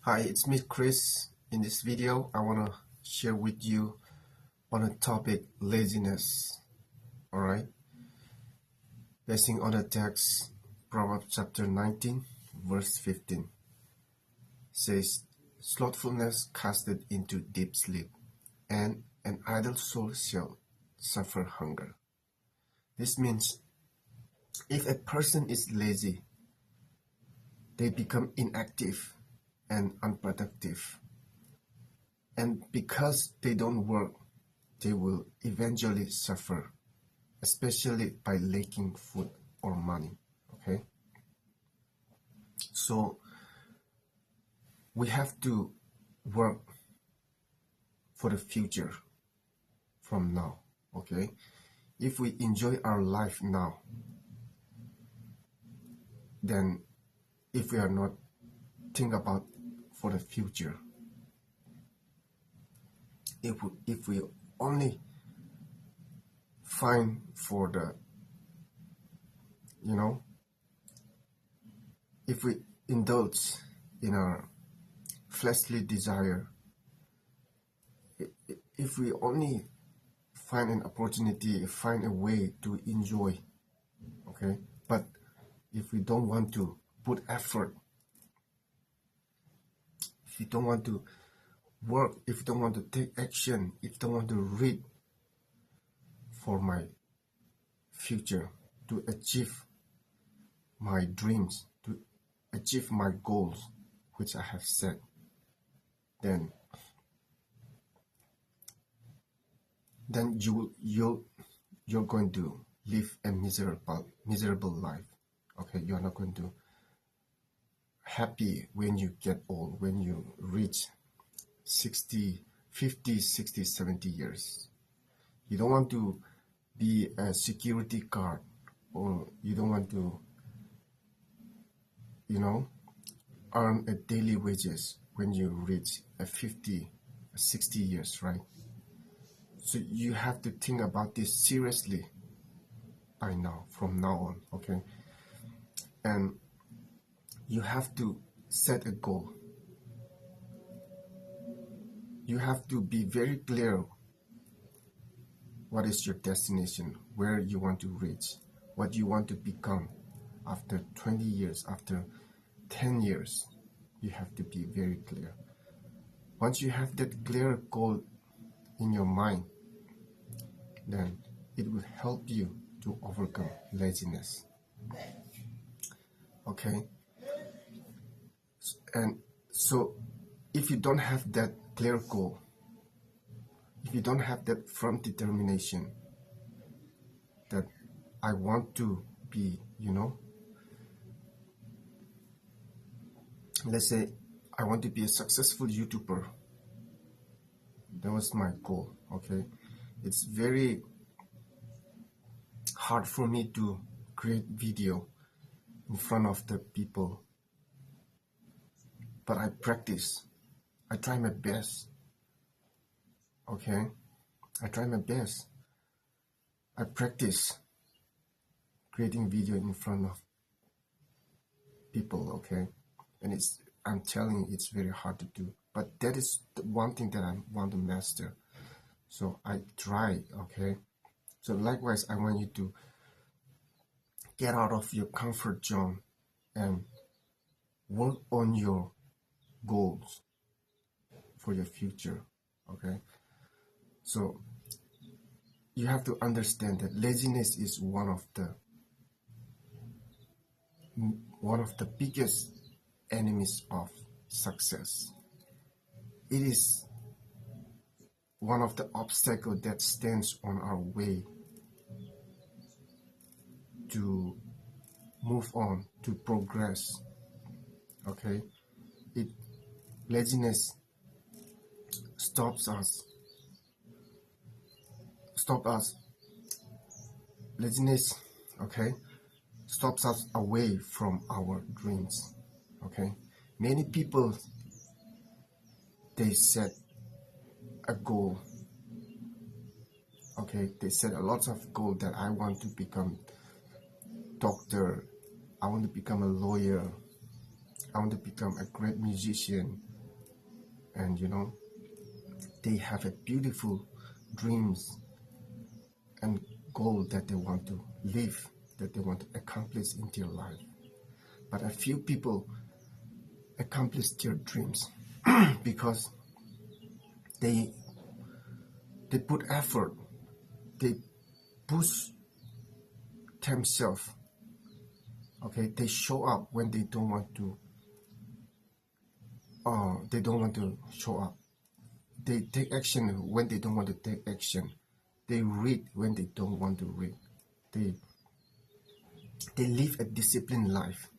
Hi, it's me Chris. In this video, I want to share with you on a topic laziness. Alright, basing on the text Proverbs chapter 19 verse 15 says, slothfulness casteth into deep sleep, and an idle soul shall suffer hunger. This means if a person is lazy, they become inactive and unproductive. And because they don't work, they will eventually suffer, especially by lacking food or money. Okay? So we have to work for the future from now. Okay? If we enjoy our life now, then if we are not think about for the future, if we only find for the, if we indulge in our fleshly desire, if we only find an opportunity, find a way to enjoy, okay, but if we don't want to put effort, if you don't want to work, if you don't want to take action, if you don't want to read for my future, to achieve my dreams, to achieve my goals which I have set, then you're going to live a miserable life. Okay, you're not going to happy when you get old, when you reach 60, 50, 60, 70 years. You don't want to be a security guard, or you don't want to, earn a daily wages when you reach a 50, 60 years, right? So you have to think about this seriously by now, from now on, okay? And you have to set a goal. You have to be very clear what is your destination, where you want to reach, what you want to become after 20 years, after 10 years. You have to be very clear. Once you have that clear goal in your mind, then it will help you to overcome laziness. Okay? And so if you don't have that clear goal, if you don't have that firm determination that I want to be, let's say I want to be a successful YouTuber. That was my goal, okay? It's very hard for me to create video in front of the people, but I practice. I try my best, okay? I try my best. I practice creating video in front of people, okay? And I'm telling you, it's very hard to do, but that is the one thing that I want to master. So I try, okay? So likewise, I want you to get out of your comfort zone and work on your goals for your future, okay? So you have to understand that laziness is one of the biggest enemies of success. It is one of the obstacles that stands on our way to move on, to progress. Okay? Laziness stops us. Laziness, okay, stops us away from our dreams. Okay? Many people, they set a goal. Okay, they set a lot of goals that I want to become doctor, I want to become a lawyer, I want to become a great musician, and they have a beautiful dreams and goal that they want to live, that they want to accomplish in their life. But a few people accomplish their dreams because they put effort, they push themselves. Okay, they show up when they don't want to. They don't want to show up. They take action when they don't want to take action. They read when they don't want to read. They live a disciplined life.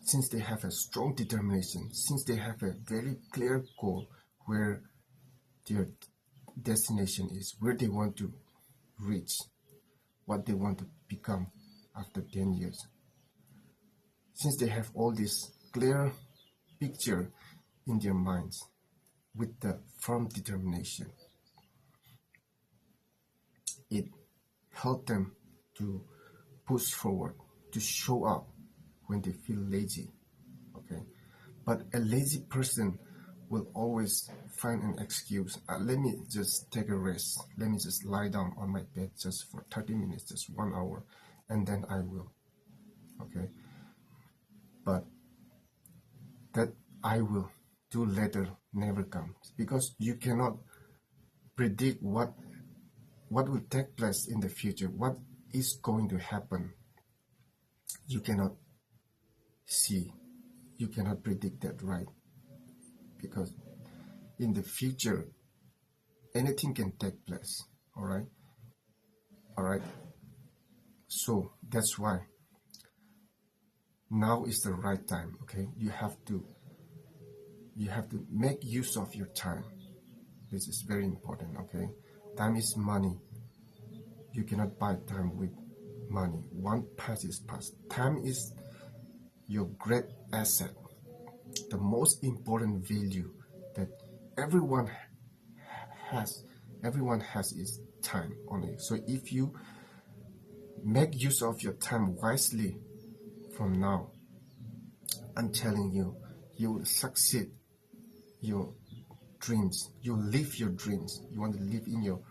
Since they have a strong determination, since they have a very clear goal where their destination is, where they want to reach, what they want to become after 10 years. Since they have all this clear picture in their minds with the firm determination, it helps them to push forward, to show up when they feel lazy. Okay, but a lazy person will always find an excuse. Let me just take a rest. Let me just lie down on my bed just for 30 minutes, just 1 hour, and then I will. Okay, but that I will do later never comes, because you cannot predict what will take place in the future, what is going to happen. You cannot see, you cannot predict that, right? Because in the future anything can take place. All right, so that's why now is the right time. Okay, you have to make use of your time. This is very important. Okay, time is money. You cannot buy time with money. One pass is past. Time is your great asset, the most important value that everyone has is time only. So if you make use of your time wisely from now, I'm telling you, you will succeed your dreams. You live your dreams. You want to live in your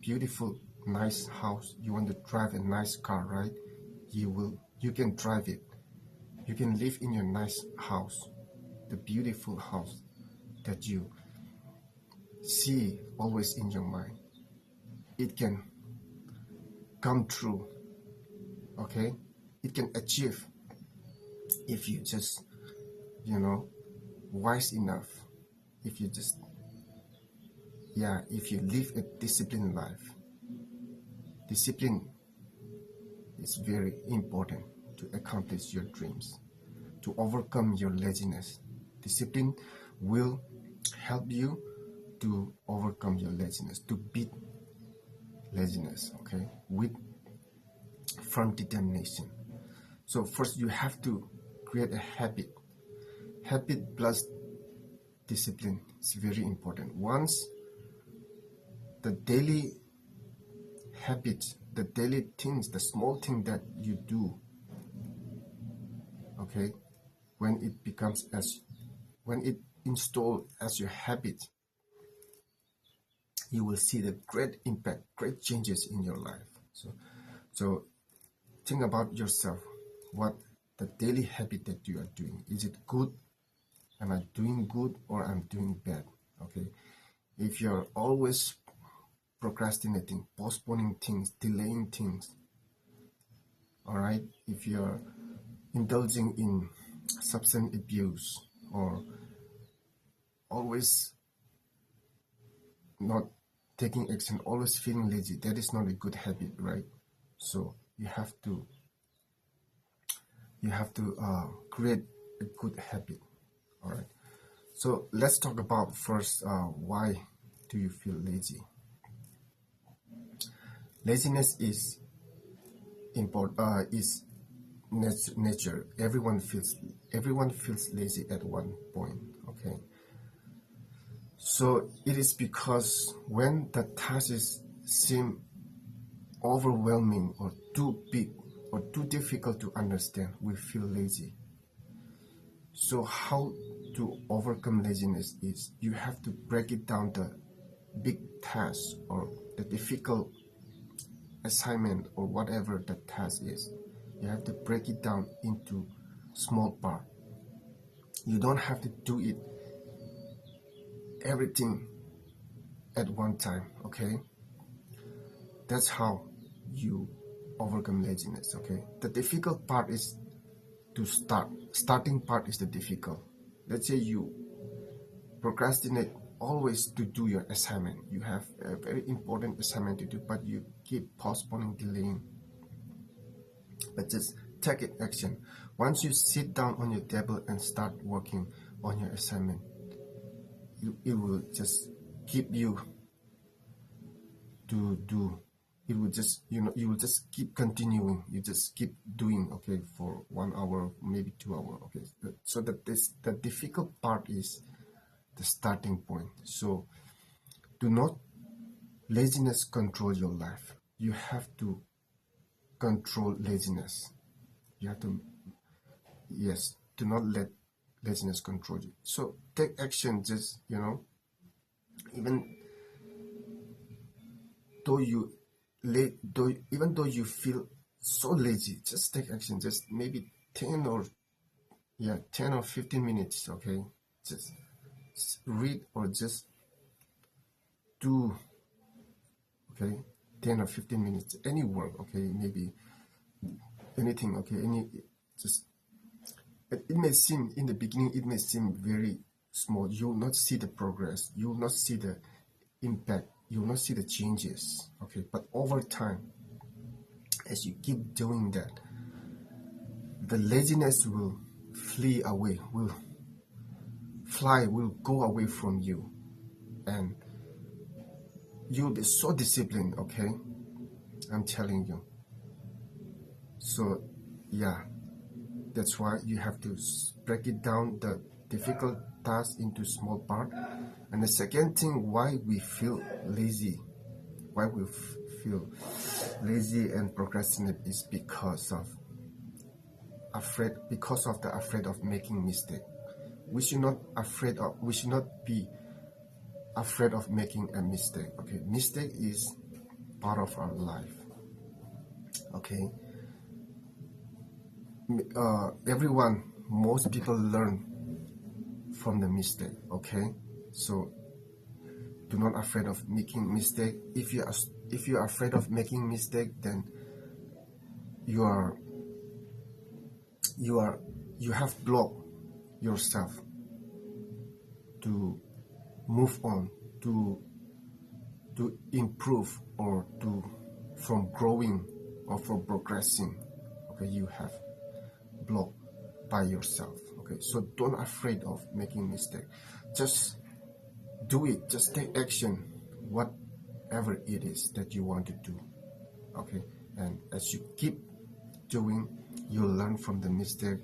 beautiful, nice house. You want to drive a nice car, right? You can drive it. You can live in your nice house, the beautiful house that you see always in your mind. It can come true. Okay, it can achieve if you just wise enough, if you just if you live a disciplined life. Discipline is very important to accomplish your dreams, to overcome your laziness. Discipline will help you to overcome your laziness, to beat laziness, okay, with firm determination. So first you have to create a habit. Habit plus discipline is very important. Once the daily habits, the daily things, the small thing that you do, okay, when it installed as your habit, you will see the great impact, great changes in your life. So think about yourself. What the daily habit that you are doing, is it good? Am I doing good or I'm doing bad? Okay, if you're always procrastinating, postponing things, delaying things, all right, if you're indulging in substance abuse or always not taking action, always feeling lazy, that is not a good habit, right? So you have to create a good habit. All right, so let's talk about first why do you feel lazy. Laziness is nature. Everyone feels lazy at one point. Okay, so it is because when the tasks seem overwhelming or too big or too difficult to understand, we feel lazy. So how to overcome laziness is you have to break it down, the big task or the difficult assignment or whatever the task is. You have to break it down into small part. You don't have to do it everything at one time, okay? That's how you overcome laziness, okay? The difficult part is to start. Starting part is the difficult. Let's say you procrastinate always to do your assignment. You have a very important assignment to do, but you keep postponing, delaying. But just take it action. Once you sit down on your table and start working on your assignment, it will just keep you to do. It will just, you will just keep continuing. You just keep doing, okay, for 1 hour, maybe 2 hours, okay. So that the difficult part is the starting point. So do not laziness control your life. You have to control laziness. You have to, yes, do not let laziness control you. So take action. Just, even though even though you feel so lazy, just take action. Just maybe 10 or 15 minutes, okay? Just read or just do, okay? 10 or 15 minutes, any work, okay? Maybe anything, okay? It may seem, in the beginning, it may seem very small. You will not see the progress. You will not see the impact. You will not see the changes, okay? But over time, as you keep doing that, the laziness will flee away, will go away from you, and you'll be so disciplined, okay? I'm telling you. So yeah, that's why you have to break it down, the difficult task, into small part. And the second thing, why we feel lazy and procrastinate is because of the afraid of making mistake. We should not be afraid of making a mistake, okay? Mistake is part of our life, okay? Most people learn from the mistake, okay? So do not afraid of making mistake. If you are afraid of making mistake, then you have blocked yourself to move on, to improve, or from growing or from progressing, okay? You have blocked by yourself, okay? So don't afraid of making mistake. Just do it. Just take action, whatever it is that you want to do, okay? And as you keep doing, you'll learn from the mistake.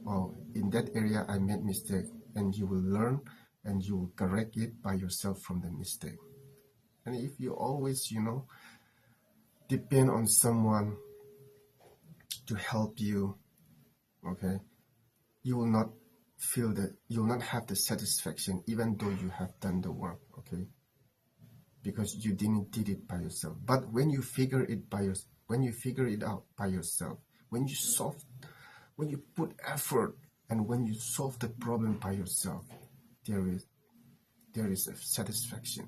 Oh, in that area I made mistake, and you will learn and you will correct it by yourself from the mistake. And if you always, depend on someone to help you, okay, you will not have the satisfaction, even though you have done the work, okay, because you didn't did it by yourself. But when you figure it out by yourself, when you put effort, and when you solve the problem by yourself, there is a satisfaction,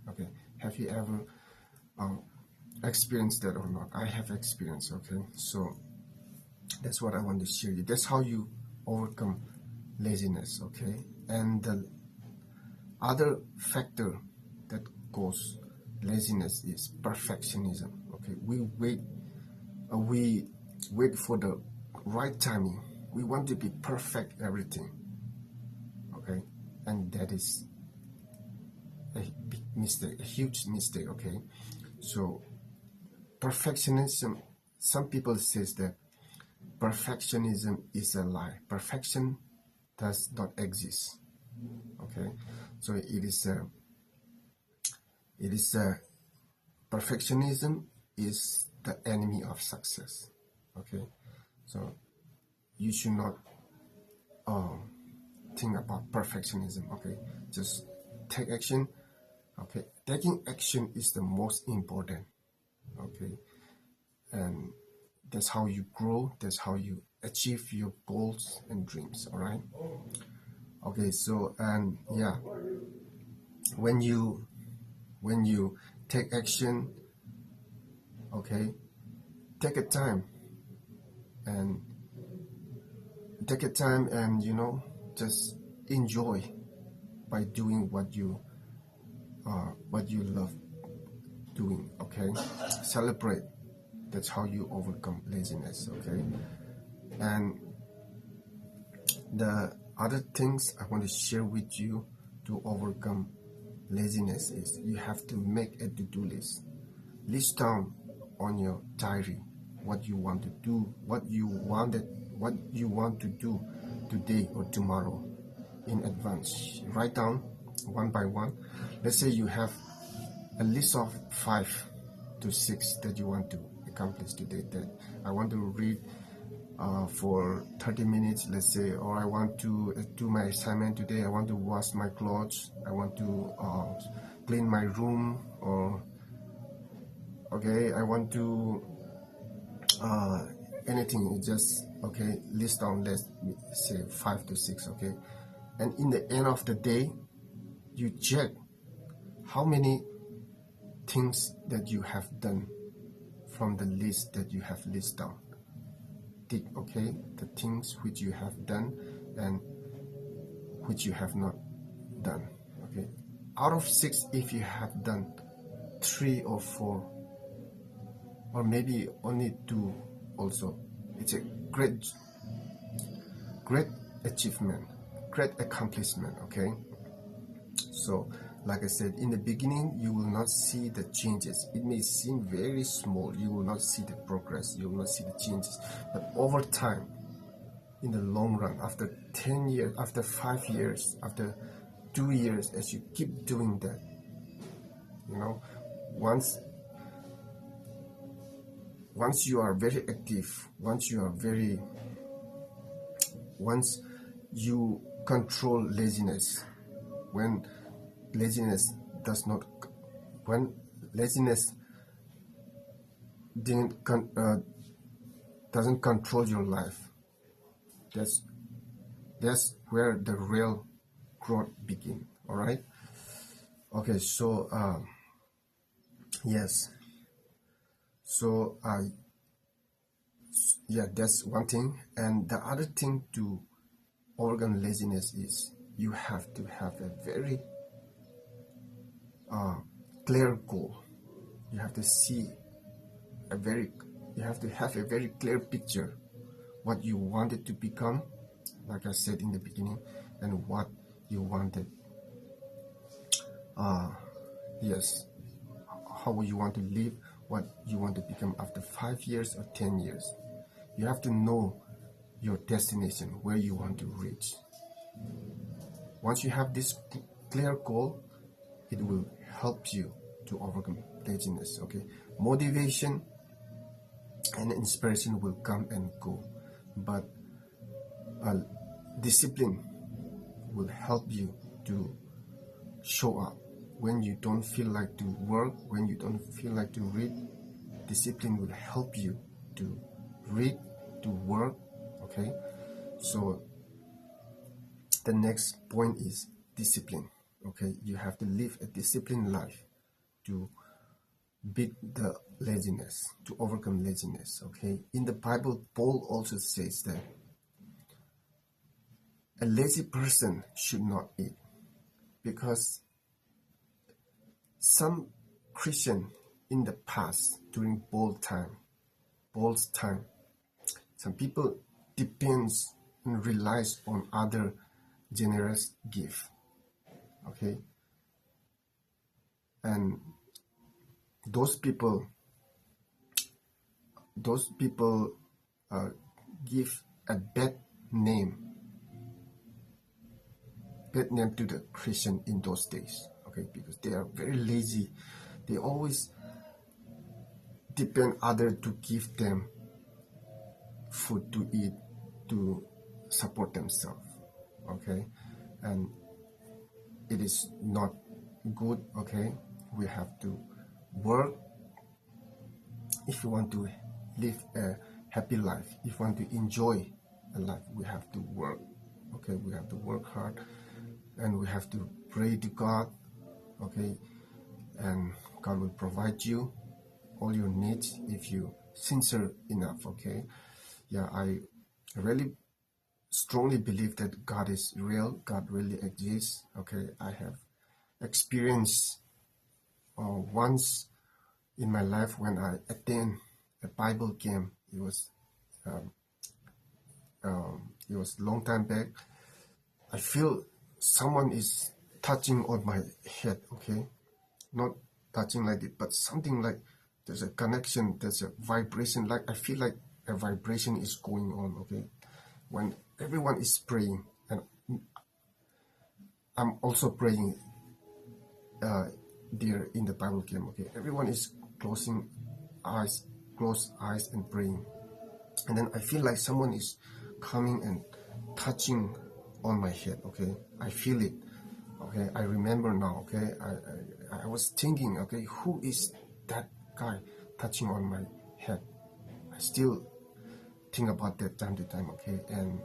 okay? Have you ever experienced that or not? I have experienced, okay? So that's what I want to share you. That's how you overcome laziness, okay? And the other factor that causes laziness is perfectionism, okay? We wait for the right timing. We want to be perfect everything, okay? And that is a big mistake, a huge mistake, okay? So perfectionism, some people says that perfectionism is a lie. Perfection does not exist, okay? So it is perfectionism is the enemy of success, okay? So you should not think about perfectionism. Okay, just take action. Okay, taking action is the most important. Okay, and that's how you grow, that's how you achieve your goals and dreams. All right. Okay, so and yeah, when you take action, okay, take a time and just enjoy by doing what you love doing. Okay, celebrate. That's how you overcome laziness. Okay, and the other things I want to share with you to overcome laziness is you have to make a to-do list. List down on your diary what you want to do, what you want to do today or tomorrow in advance. Write down one by one. Let's say you have a list of 5 to 6 that you want to accomplish today. That I want to read for 30 minutes, let's say, or I want to do my assignment today. I want to wash my clothes. I want to clean my room, or okay, I want to anything. Just okay, list down, let's say 5 to 6. Okay, and in the end of the day, you check how many things that you have done from the list that you have listed down. Okay, the things which you have done and which you have not done. Okay, out of 6, if you have done 3 or 4, or maybe only 2 also, it's a great achievement, great accomplishment. Okay, so like I said, in the beginning you will not see the changes. It may seem very small. You will not see the progress, you will not see the changes, but over time, in the long run, after 10 years, after 5 years, after 2 years, as you keep doing that, once you are very active, once you control laziness, when laziness doesn't control your life, that's where the real growth begins. All right. Okay, so yes, so yeah, that's one thing. And the other thing to overcome laziness is you have to have a very clear goal. You have to have a very clear picture what you wanted to become, like I said in the beginning, and what you wanted yes, how you want to live, what you want to become after 5 years or 10 years. You have to know your destination, where you want to reach. Once you have this clear goal, it will help you to overcome laziness. Okay, motivation and inspiration will come and go, but discipline will help you to show up when you don't feel like to work, when you don't feel like to read. Discipline will help you to read, to work. Okay, so the next point is discipline. Okay, you have to live a disciplined life to beat the laziness, to overcome laziness. Okay, in the Bible, Paul also says that a lazy person should not eat, because some Christian in the past, during Paul's time, some people depends and relies on other generous gift. Okay, and those people give a bad name to the Christian in those days. Okay, because they are very lazy. They always depend other to give them food to eat, to support themselves. Okay, and it is not good. Okay, we have to work if you want to live a happy life. If you want to enjoy a life, we have to work. Okay, we have to work hard, and we have to pray to God. Okay, and God will provide you all your needs if you sincere enough. Okay, yeah, I really strongly believe that God is real. God really exists. Okay, I have experienced once in my life when I attend a Bible camp. Um, it was a long time back. I feel someone is touching on my head. Okay, not touching like it, but something like there's a connection, there's a vibration. Like I feel like a vibration is going on. Okay, when everyone is praying, and I'm also praying there in the Bible camp. Okay, everyone is close eyes and praying, and then I feel like someone is coming and touching on my head. Okay, I feel it. Okay, I remember now. Okay, I was thinking, okay, who is that guy touching on my head? I still think about that time to time. Okay, and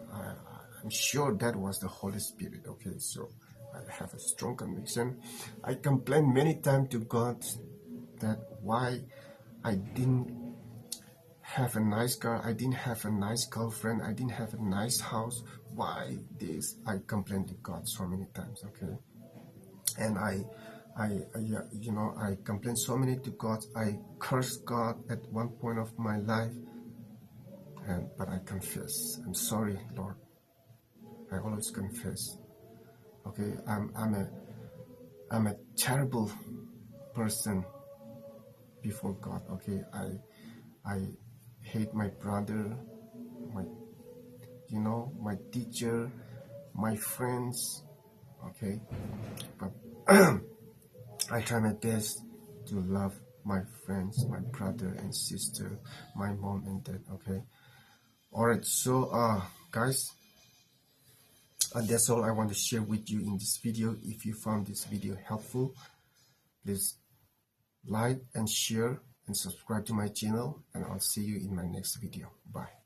I'm sure that was the Holy Spirit. Okay, so I have a strong conviction. I complained many times to God that why I didn't have a nice car, I didn't have a nice girlfriend, I didn't have a nice house. Why this? I complained to God so many times. Okay, and I complained so many to God. I cursed God at one point of my life, but I confess. I'm sorry, Lord. I always confess. Okay, I'm a terrible person before God. Okay, I hate my brother, my my teacher, my friends. Okay, but I try my best to love my friends, my brother and sister, my mom and dad. Okay, all right. So guys, that's all I want to share with you in this video. If you found this video helpful, please like and share and subscribe to my channel, and I'll see you in my next video. Bye.